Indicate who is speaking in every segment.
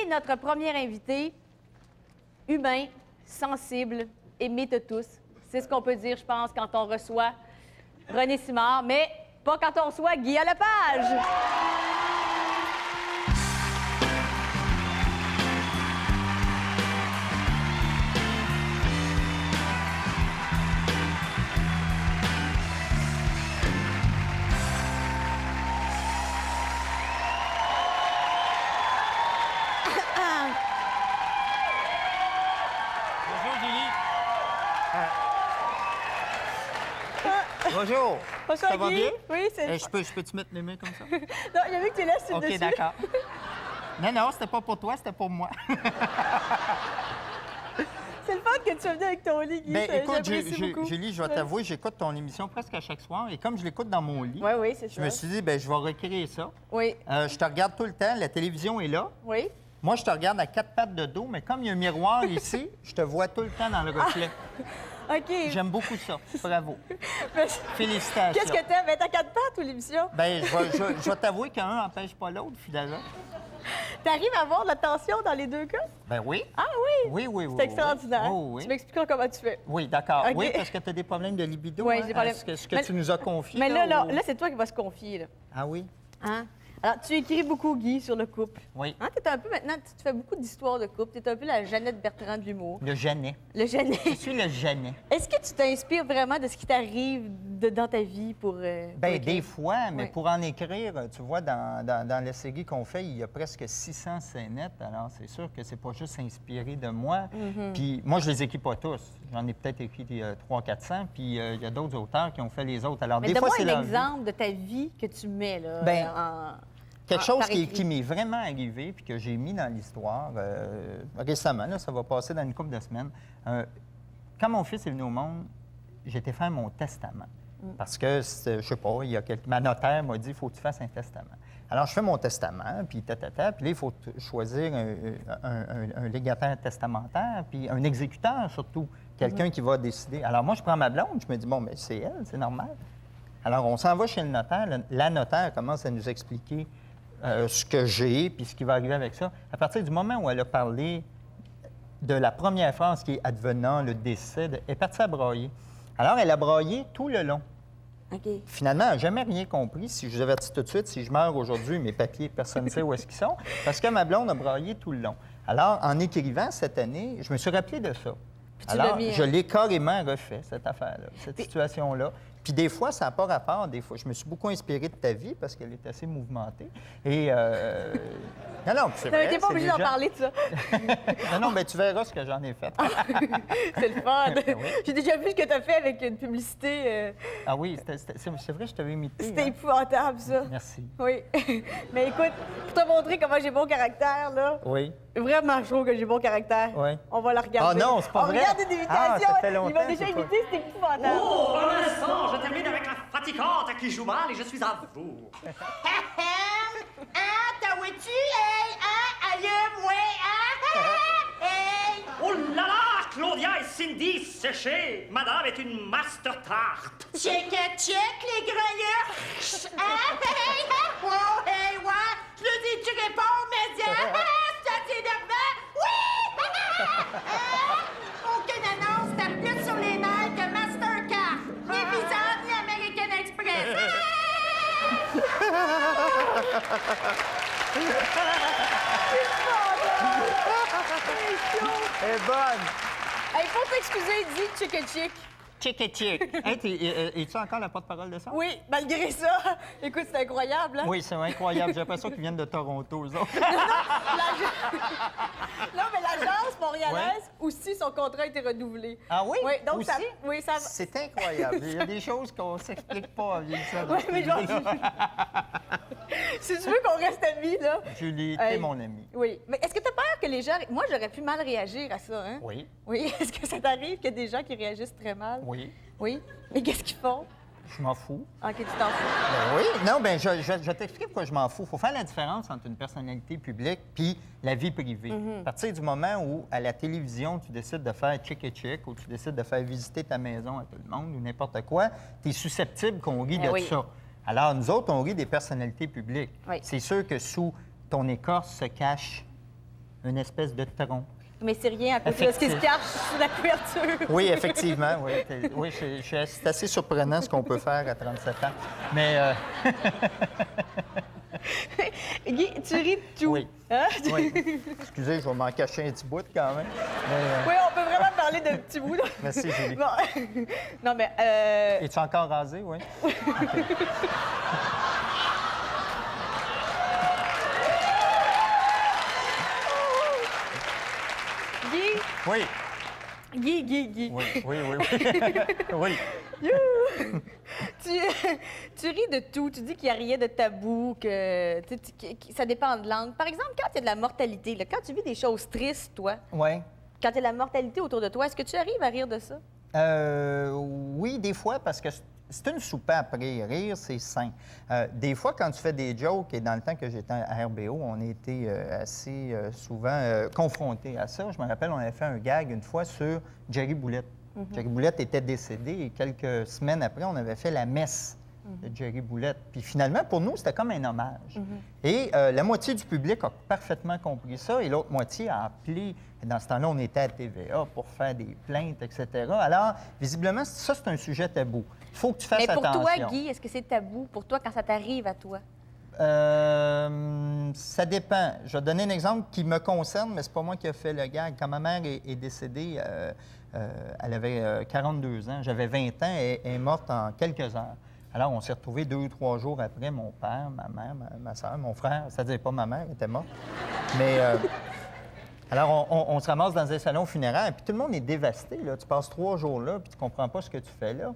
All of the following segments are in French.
Speaker 1: notre premier invité, humain, sensible, aimé de tous. C'est ce qu'on peut dire, je pense, quand on reçoit René Simard, mais pas quand on reçoit Guy Lepage.
Speaker 2: Bonjour.
Speaker 1: Bonjour,
Speaker 2: Ça va
Speaker 1: Guy.
Speaker 2: bien?
Speaker 1: Oui, c'est...
Speaker 2: Je peux-tu mettre mes mains comme ça?
Speaker 1: Non, il y a vu que tu laisses sur le
Speaker 2: OK,
Speaker 1: dessus.
Speaker 2: d'accord. Non, c'était pas pour toi, c'était pour moi.
Speaker 1: C'est le fun que tu sois venu avec ton lit, Guy.
Speaker 2: Bien, écoute,
Speaker 1: j'apprécie beaucoup.
Speaker 2: Julie, je vais t'avouer, j'écoute ton émission presque à chaque soir. Et comme je l'écoute dans mon lit,
Speaker 1: Oui, c'est
Speaker 2: je
Speaker 1: ça.
Speaker 2: me suis dit, bien, je vais recréer ça.
Speaker 1: Oui,
Speaker 2: Je te regarde tout le temps, la télévision est là.
Speaker 1: oui.
Speaker 2: Moi, je te regarde à 4 pattes de dos, mais comme il y a un miroir ici, je te vois tout le temps dans le reflet.
Speaker 1: OK.
Speaker 2: J'aime beaucoup ça. Bravo.
Speaker 1: Mais-
Speaker 2: Félicitations.
Speaker 1: Qu'est-ce que t'aimes? T'as 4 pattes ou l'émission?
Speaker 2: Bien, je vais t'avouer qu'un n'empêche pas l'autre, finalement.
Speaker 1: T'arrives à avoir de l'attention dans les deux cas?
Speaker 2: Ben oui.
Speaker 1: Ah oui?
Speaker 2: Oui.
Speaker 1: C'est extraordinaire.
Speaker 2: Oui, oui.
Speaker 1: Tu m'expliqueras comment tu fais.
Speaker 2: Oui, d'accord.
Speaker 1: OK.
Speaker 2: Oui, parce que tu as des problèmes de libido.
Speaker 1: Oui,
Speaker 2: hein,
Speaker 1: j'ai des problèmes.
Speaker 2: Ce que
Speaker 1: Mais-
Speaker 2: tu nous as confié.
Speaker 1: Mais là,
Speaker 2: ou-
Speaker 1: c'est toi qui vas se confier, là.
Speaker 2: Ah oui?
Speaker 1: Hein? Alors, tu écris beaucoup, Guy, sur le couple.
Speaker 2: Oui.
Speaker 1: Hein? T'es un peu, maintenant, tu fais beaucoup d'histoires de couple. T'es un peu la Jeannette Bertrand de l'humour.
Speaker 2: Le Jeannet.
Speaker 1: Le Jeannette.
Speaker 2: Je suis le Jeannet.
Speaker 1: Est-ce que tu t'inspires vraiment de ce qui t'arrive dans ta vie pour...
Speaker 2: Bien,
Speaker 1: écrire?
Speaker 2: des fois, mais
Speaker 1: Oui.
Speaker 2: pour en écrire, tu vois, dans la série qu'on fait, il y a presque 600 scénettes. Alors, c'est sûr que c'est pas juste inspiré de moi.
Speaker 1: Mm-hmm.
Speaker 2: Puis moi, je les écris pas tous. J'en ai peut-être écrit 300-400, puis il y a d'autres auteurs qui ont fait les autres. Alors,
Speaker 1: Mais
Speaker 2: des fois,
Speaker 1: donne-moi
Speaker 2: c'est
Speaker 1: un
Speaker 2: leur vie.
Speaker 1: exemple de ta vie que tu mets, là,
Speaker 2: Ben, Quelque chose
Speaker 1: par
Speaker 2: qui
Speaker 1: écrit.
Speaker 2: m'est vraiment arrivé puis que j'ai mis dans l'histoire récemment, là, ça va passer dans une couple de semaines. Quand mon fils est venu au monde, j'ai été faire mon testament. Parce que, je sais pas, ma notaire m'a dit, il faut que tu fasses un testament. Alors, je fais mon testament, puis puis là, il faut choisir un légataire testamentaire, puis un exécuteur surtout, quelqu'un qui va décider. Alors, moi, je prends ma blonde, je me dis, bon, mais c'est elle, c'est normal. Alors, on s'en va chez le notaire. La notaire commence à nous expliquer ce que j'ai puis ce qui va arriver avec ça. À partir du moment où elle a parlé de la première phrase qui est advenant le décès, elle est partie à brailler. Alors, elle a braillé tout le long.
Speaker 1: OK.
Speaker 2: Finalement, elle n'a jamais rien compris. Si je vous avertis tout de suite, si je meurs aujourd'hui, mes papiers, personne ne sait où est-ce qu'ils sont, parce que ma blonde a braillé tout le long. Alors, en écrivant cette année, je me suis rappelé de ça.
Speaker 1: Puis tu l'as
Speaker 2: Alors,
Speaker 1: mis,
Speaker 2: je l'ai carrément refait, cette affaire-là, cette situation-là. Puis des fois, ça n'a pas rapport. Des fois, je me suis beaucoup inspiré de ta vie parce qu'elle est assez mouvementée. Et non, c'est
Speaker 1: Non, mais
Speaker 2: vrai.
Speaker 1: t'es pas
Speaker 2: c'est
Speaker 1: obligé d'en
Speaker 2: déjà-
Speaker 1: parler de ça.
Speaker 2: non, mais tu verras ce que j'en ai fait.
Speaker 1: C'est le fun.
Speaker 2: Oui.
Speaker 1: J'ai déjà vu ce que tu as fait avec une publicité.
Speaker 2: Ah oui, c'est vrai, je t'avais imité.
Speaker 1: C'était
Speaker 2: hein?
Speaker 1: épouvantable, ça.
Speaker 2: Merci.
Speaker 1: Oui. Mais écoute, pour te montrer comment j'ai bon caractère, là,
Speaker 2: Oui.
Speaker 1: vraiment, je trouve que j'ai bon caractère.
Speaker 2: Oui.
Speaker 1: On va la regarder.
Speaker 2: Ah non, c'est pas
Speaker 1: On
Speaker 2: vrai.
Speaker 1: regarde une
Speaker 2: Ah,
Speaker 1: imitation.
Speaker 2: ça fait longtemps,
Speaker 1: Il m'a déjà
Speaker 2: j'ai pas-
Speaker 1: imité, c'était épouvantable.
Speaker 3: Oh, un instant, je termine avec la fatigante qui joue mal et je suis à vous.
Speaker 4: T'as vois-tu, hey, allume, ouais, hey!
Speaker 3: Oh là là, Claudia et Cindy séchées. Madame est une master tarte.
Speaker 4: Check, les grelots! Hey, wow, hey, ouais! Je le dis, tu réponds, mais c'est énervant! Oui! Aucune annonce tape plus sur les nerfs que Mastercard, ni Visa, ni American Express!
Speaker 2: Elle est bonne.
Speaker 1: Hey, faut t'excuser, dis chick.
Speaker 2: Chick. Hey, es-tu encore la porte-parole de ça?
Speaker 1: Oui, malgré ça. Écoute, c'est incroyable, hein?
Speaker 2: Oui, c'est incroyable. J'ai l'impression qu'ils viennent de Toronto, eux autres.
Speaker 1: Non, mais l'agence montréalaise, aussi, son contrat a été renouvelé.
Speaker 2: Ah oui?
Speaker 1: Oui, donc ça...
Speaker 2: Aussi?
Speaker 1: Oui, ça...
Speaker 2: C'est incroyable. Il y a des choses qu'on ne s'explique pas à vivre ça. dans
Speaker 1: Oui,
Speaker 2: cette
Speaker 1: mais genre...
Speaker 2: vie-là.
Speaker 1: Si tu veux qu'on reste amis, là...
Speaker 2: Julie,
Speaker 1: Hey.
Speaker 2: t'es mon amie.
Speaker 1: Oui. Mais est-ce que tu as peur que les gens... Moi, j'aurais pu mal réagir à ça, hein?
Speaker 2: Oui,
Speaker 1: Oui. Est-ce que ça t'arrive qu'il y a des gens qui réagissent très mal?
Speaker 2: oui.
Speaker 1: Oui. Mais qu'est-ce qu'ils font?
Speaker 2: Je m'en fous.
Speaker 1: OK, tu t'en fous.
Speaker 2: Ben oui. Non, ben je vais t'expliquer pourquoi je m'en fous. Il faut faire la différence entre une personnalité publique puis la vie privée. À partir du moment où, à la télévision, tu décides de faire chick ou tu décides de faire visiter ta maison à tout le monde ou n'importe quoi, tu es susceptible qu'on rit de
Speaker 1: oui.
Speaker 2: ça. Alors, nous autres, on rit des personnalités publiques.
Speaker 1: Oui.
Speaker 2: C'est sûr que sous ton écorce se cache une espèce de tronc.
Speaker 1: Mais c'est rien à côté de ce qui se cache sous la couverture.
Speaker 2: Oui, effectivement. Oui, oui c'est assez surprenant ce qu'on peut faire à 37 ans. Mais...
Speaker 1: Guy, tu ris de tout.
Speaker 2: Oui.
Speaker 1: Hein?
Speaker 2: Oui. Excusez, je vais m'en cacher un petit bout quand même. Mais,
Speaker 1: Oui, on peut vraiment parler de petits bouts. Là.
Speaker 2: Merci, Julie.
Speaker 1: Bon. Non, mais...
Speaker 2: Es-tu encore rasé, oui? OK.
Speaker 1: Guy,
Speaker 2: Oui,
Speaker 1: Guy.
Speaker 2: oui, oui, oui. Oui.
Speaker 1: Tu ris de tout. Tu dis qu'il n'y a rien de tabou, que ça dépend de l'angle. Par exemple, quand il y a de la mortalité, là, quand tu vis des choses tristes, toi,
Speaker 2: Oui.
Speaker 1: quand il y a de la mortalité autour de toi, est-ce que tu arrives à rire de ça?
Speaker 2: Oui, des fois, parce que c'est une soupape après. Rire, c'est sain. Des fois, quand tu fais des jokes, et dans le temps que j'étais à RBO, on était assez souvent confrontés à ça. Je me rappelle, on avait fait un gag une fois sur Jerry Boulette. Jerry Boulette était décédé et quelques semaines après, on avait fait la messe de Jerry Boulette. Puis finalement, pour nous, c'était comme un hommage. Et la moitié du public a parfaitement compris ça et l'autre moitié a appelé. Dans ce temps-là, on était à TVA pour faire des plaintes, etc. Alors, visiblement, ça, c'est un sujet tabou. Il faut que tu fasses
Speaker 1: Mais pour
Speaker 2: attention.
Speaker 1: toi, Guy, est-ce que c'est tabou pour toi quand ça t'arrive à toi?
Speaker 2: Ça dépend. Je vais donner un exemple qui me concerne, mais c'est pas moi qui ai fait le gag. Quand ma mère est décédée, elle avait 42 ans, j'avais 20 ans, et elle est morte en quelques heures. Alors, on s'est retrouvés 2 ou 3 jours après, mon père, ma mère, ma soeur, mon frère, c'est-à-dire pas ma mère, elle était morte. Mais alors, on se ramasse dans un salon funéraire, puis tout le monde est dévasté. Là. Tu passes 3 jours là, puis tu comprends pas ce que tu fais là.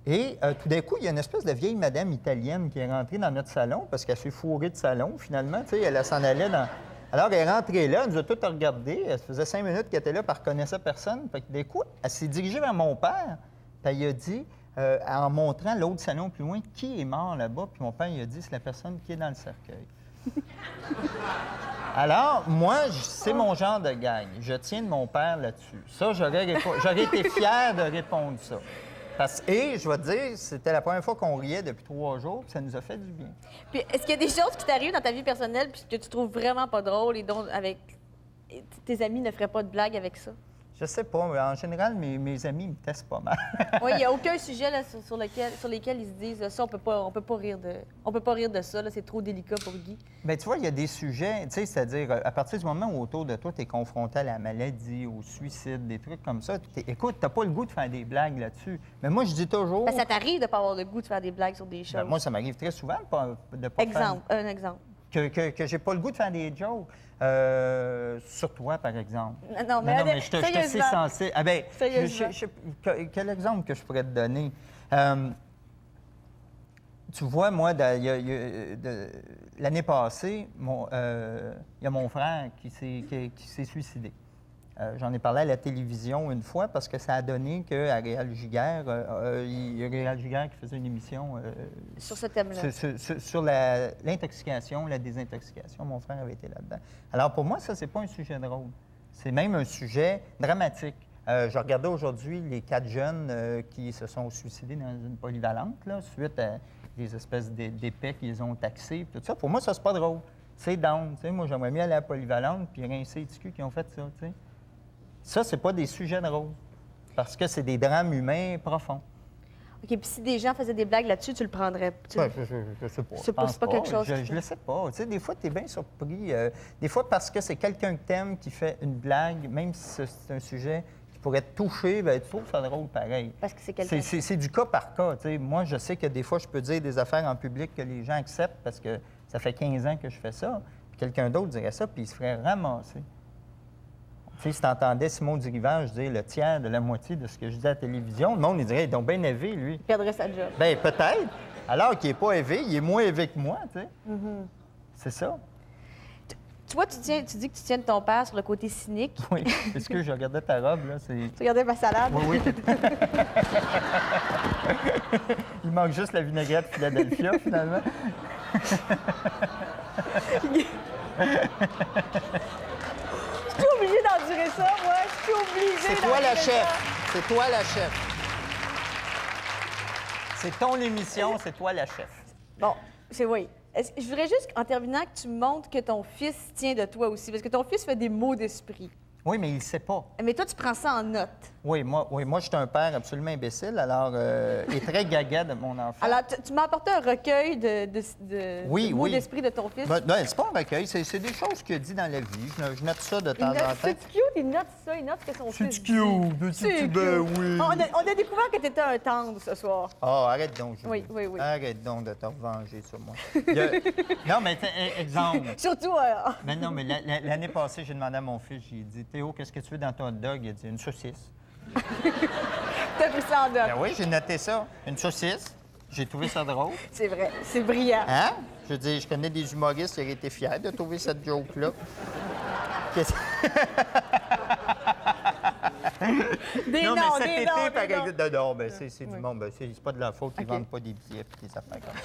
Speaker 2: Et tout d'un coup, il y a une espèce de vieille madame italienne qui est rentrée dans notre salon parce qu'elle s'est fourrée de salon, finalement. Tu sais, elle s'en allait dans... Alors, elle est rentrée là, elle nous a tous regardés. Elle faisait 5 minutes qu'elle était là, puis elle ne reconnaissait personne. Fait que d'un coup, elle s'est dirigée vers mon père, puis elle a dit, en montrant l'autre salon plus loin, qui est mort là-bas. Puis mon père, il a dit, c'est la personne qui est dans le cercueil. Alors, moi, c'est mon genre de gag. Je tiens de mon père là-dessus. Ça, j'aurais été fier de répondre ça. Et je vais te dire, c'était la première fois qu'on riait depuis 3 jours, puis ça nous a fait du bien.
Speaker 1: Puis, est-ce qu'il y a des choses qui t'arrivent dans ta vie personnelle puis que tu trouves vraiment pas drôles et dont tes amis ne feraient pas de blagues avec ça?
Speaker 2: Je sais pas, mais en général, mes amis me testent pas mal.
Speaker 1: Oui, il n'y a aucun sujet là, sur lesquels ils se disent ça, on peut pas rire de ça, là, c'est trop délicat pour Guy.
Speaker 2: Bien, tu vois, il y a des sujets, tu sais, c'est-à-dire, à partir du moment où autour de toi, tu es confronté à la maladie, au suicide, des trucs comme ça, écoute, tu n'as pas le goût de faire des blagues là-dessus. Mais moi, je dis toujours.
Speaker 1: Ben, ça t'arrive de ne pas avoir le goût de faire des blagues sur des choses.
Speaker 2: Ben, moi, ça m'arrive très souvent de pas
Speaker 1: Exemple, un exemple.
Speaker 2: Que j'ai pas le goût de faire des jokes. Sur toi, par exemple.
Speaker 1: Non, mais
Speaker 2: je suis assez sensible. Ah ben, quel exemple que je pourrais te donner? Tu vois, moi, l'année passée, il y a mon frère qui s'est suicidé. J'en ai parlé à la télévision une fois parce que ça a donné qu'à Réal Giguère, il y a Réal Giguère qui faisait une émission
Speaker 1: sur ce thème-là.
Speaker 2: Sur l'intoxication, la désintoxication. Mon frère avait été là-dedans. Alors, pour moi, ça, c'est pas un sujet drôle. C'est même un sujet dramatique. Je regardais aujourd'hui les 4 jeunes qui se sont suicidés dans une polyvalente, là, suite à des espèces d'épais qu'ils ont taxés, tout ça. Pour moi, ça, c'est pas drôle. C'est down. T'sais. Moi, j'aimerais mieux aller à la polyvalente puis rincer les TQ qui ont fait ça. T'sais. Ça, c'est pas des sujets drôles. Parce que c'est des drames humains profonds.
Speaker 1: OK, puis si des gens faisaient des blagues là-dessus, tu le prendrais?
Speaker 2: Je sais pas.
Speaker 1: C'est pas quelque chose.
Speaker 2: Je le sais pas. Tu sais, des fois, tu es bien surpris. Des fois, parce que c'est quelqu'un que t'aimes qui fait une blague, même si c'est un sujet qui pourrait te toucher, bien, tu trouves ça drôle pareil.
Speaker 1: Parce que c'est quelqu'un.
Speaker 2: C'est du cas par cas. Tu sais. Moi, je sais que des fois, je peux dire des affaires en public que les gens acceptent parce que ça fait 15 ans que je fais ça. Puis quelqu'un d'autre dirait ça, puis il se ferait ramasser. Tu sais, si tu entendais Simon Durivage dire le tiers de la moitié de ce que je dis à la télévision, le monde, il dirait, il est donc bien élevé, lui.
Speaker 1: Il perdrait sa job.
Speaker 2: Bien, peut-être. Alors qu'il n'est pas élevé, il est moins élevé que moi, tu sais. C'est ça.
Speaker 1: Tu vois, tu dis que tu tiens de ton père sur le côté cynique.
Speaker 2: Oui. Est-ce que je regardais ta robe, là?
Speaker 1: Tu regardais ma salade?
Speaker 2: Oui, oui. Il manque juste la vinaigrette Philadelphia, finalement.
Speaker 1: Je suis obligée d'endurer ça, moi. Je suis obligée
Speaker 2: C'est toi la chef. C'est toi la chef. C'est ton émission, c'est toi la chef.
Speaker 1: Bon, oui. Je voudrais juste, en terminant, que tu me montres que ton fils tient de toi aussi, parce que ton fils fait des mots d'esprit.
Speaker 2: Oui, mais il ne sait pas.
Speaker 1: Mais toi, tu prends ça en note.
Speaker 2: Oui, moi, je suis un père absolument imbécile, alors, et très gaga de mon enfant.
Speaker 1: Alors, tu m'as apporté un recueil de mots d'esprit de ton fils.
Speaker 2: Ben, c'est pas un recueil, c'est des choses qu'il a dit dans la vie. Je note ça de temps en temps.
Speaker 1: C'est cute, il note ça, il note ce que son fils
Speaker 2: C'est
Speaker 1: dit.
Speaker 2: cute, c'est cute, ben oui.
Speaker 1: On a découvert que tu étais un tendre ce soir.
Speaker 2: Oh, arrête donc, Julie.
Speaker 1: Oui.
Speaker 2: Arrête donc de te revenger sur moi. Non, mais exemple.
Speaker 1: Surtout...
Speaker 2: Mais non, mais l'année passée, j'ai demandé à mon fils, j'ai dit, Théo, qu'est-ce que tu veux dans ton hot dog? Il a dit, une saucisse.
Speaker 1: T'as pris ça en note.
Speaker 2: Ben oui, j'ai noté ça. Une saucisse. J'ai trouvé ça drôle.
Speaker 1: C'est vrai, c'est brillant.
Speaker 2: Hein? Je veux dire, je connais des humoristes qui auraient été fiers de trouver cette joke-là.
Speaker 1: Des
Speaker 2: Non,
Speaker 1: noms,
Speaker 2: mais cet
Speaker 1: des
Speaker 2: été,
Speaker 1: noms,
Speaker 2: par
Speaker 1: des noms.
Speaker 2: exemple... Non, ben c'est du monde. Ben, c'est pas de leur faute qu'ils vendent pas des billets et des affaires comme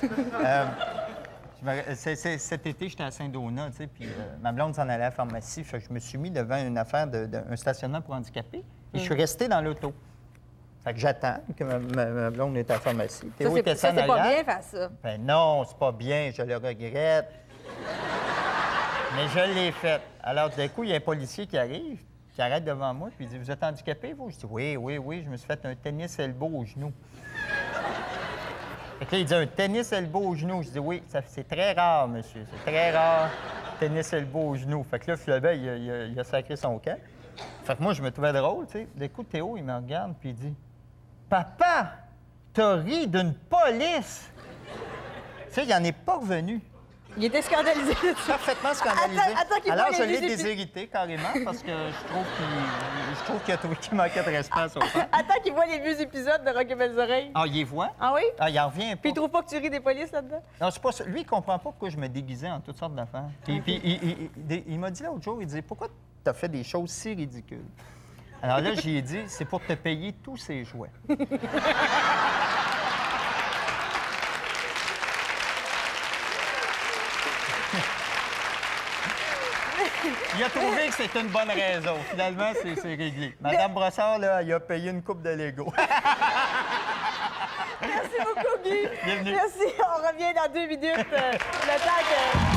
Speaker 2: ça. Cet été, j'étais à Saint-Donat, tu sais, puis ma blonde s'en allait à la pharmacie. Fait que je me suis mis devant une affaire d'un stationnement pour handicapés et je suis resté dans l'auto. Fait que j'attends que ma blonde est à la pharmacie. Théo était
Speaker 1: Ça,
Speaker 2: en
Speaker 1: c'est pas
Speaker 2: arrière.
Speaker 1: bien faire ça.
Speaker 2: Ben non, c'est pas bien, je le regrette. Mais je l'ai fait. Alors, d'un coup, il y a un policier qui arrive, qui arrête devant moi, puis il dit, vous êtes handicapé, vous? Je dis, oui, je me suis fait un tennis elbow au genou. Fait que là, il dit, un tennis elbow au genou. Je dis, oui, c'est très rare, monsieur, c'est très rare, tennis elbow au genou. Fait que là, finalement, il a sacré son camp. Fait que moi, je me trouvais drôle, tu sais. D'un coup, Théo, il me regarde, puis il dit, papa, t'as ri d'une police! Tu sais, il n'en est pas revenu.
Speaker 1: Il était scandalisé de ça.
Speaker 2: Parfaitement scandalisé.
Speaker 1: Attends qu'il
Speaker 2: Alors,
Speaker 1: voit
Speaker 2: je
Speaker 1: les
Speaker 2: l'ai
Speaker 1: vieux
Speaker 2: déshérité carrément parce que je trouve qu'il a trouvé qu'il manquait de respect à son père.
Speaker 1: Attends qu'il voit les vieux épisodes de Rock et Belles Oreilles.
Speaker 2: Ah, il les voit?
Speaker 1: Ah oui?
Speaker 2: Ah, il en revient pas.
Speaker 1: Puis il trouve pas que tu ris des polices là-dedans?
Speaker 2: Non, c'est pas ça. Lui, il comprend pas pourquoi je me déguisais en toutes sortes d'affaires. Puis il m'a dit l'autre jour, il disait, pourquoi tu as fait des choses si ridicules? Alors là, j'y ai dit, c'est pour te payer tous ces jouets. Il a trouvé que c'était une bonne raison. Finalement, c'est réglé. Madame Brossard, là, elle a payé une coupe de Lego.
Speaker 1: Merci beaucoup, Guy.
Speaker 2: Bienvenue.
Speaker 1: Merci. On revient dans 2 minutes. Le temps que...